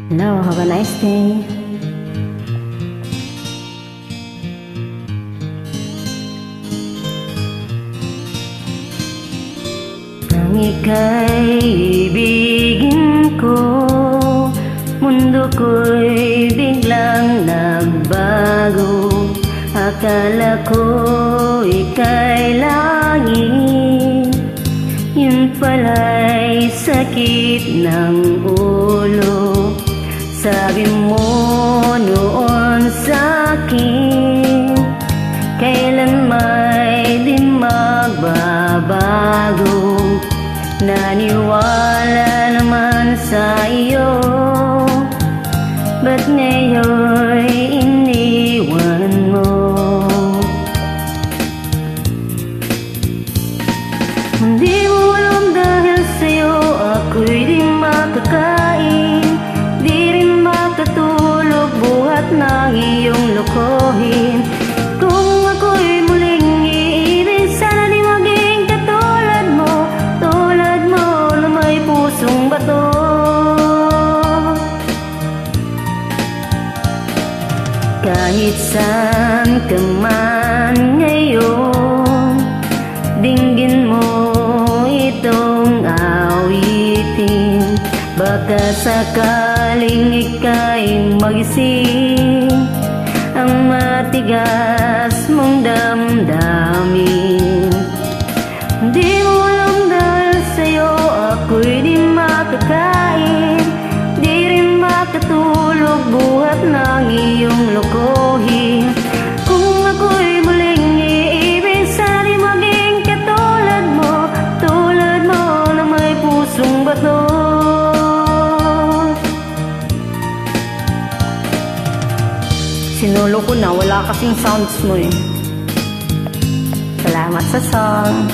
Hello, have a nice day. Nang ika'y ibigin ko, mundo ko'y biglang nagbago. Akala ko ika'y langit, yun pala'y sakit ng ulo. Sabi mo noon sa'kin, kailan may di magbabago. Naniwala naman sa iyo, ba't ngayon'y iniwan mo? Hindi mo alam dahil sa'yo ako'y di makakain, di rin makatulog buhat ng iyong lokohin. Kung ako'y muling iibig, sana di maging katulad mo na may pusong bato. Kahit saan ka man ngayon, dinggin mo itong awitin. Baka sakaling ika'y magising ang matigas mong damdamin. Di mo alam dahil sa'yo ako'y di makakain, di rin makatulog buhat ng iyong lokohin. Kung ako'y muling iibig, sana di maging katulad mo na may pusong bato. Sinulo ko na, wala kasing sounds mo eh. Salamat sa song.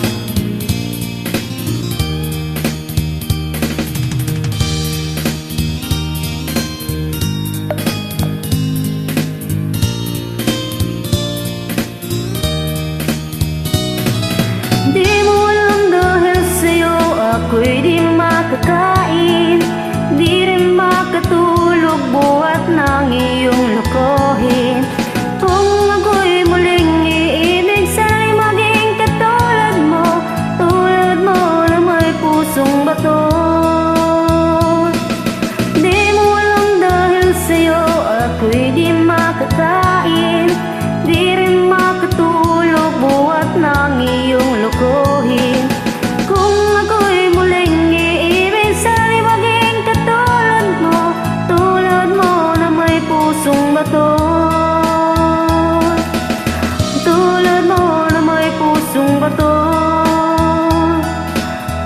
Di mo alam dahil sa'yo ako'y di makakain, di rin makatulog buhat ng iyong lokohin. Kung ako'y muling iibig, sana'y maging katulad mo na may pusong bato. Di mo alam dahil sa'yo ako'y di makakain, di rin makatulog buhat ng iyong lokohin. Kung ako'y muling iibig, sana'y maging katulad mo na may pusong bato. Tulad mo na may pusong bato,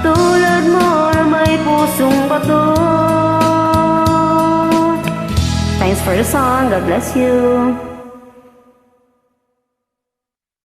tulad mo na may pusong bato. Thanks for the song. God bless you.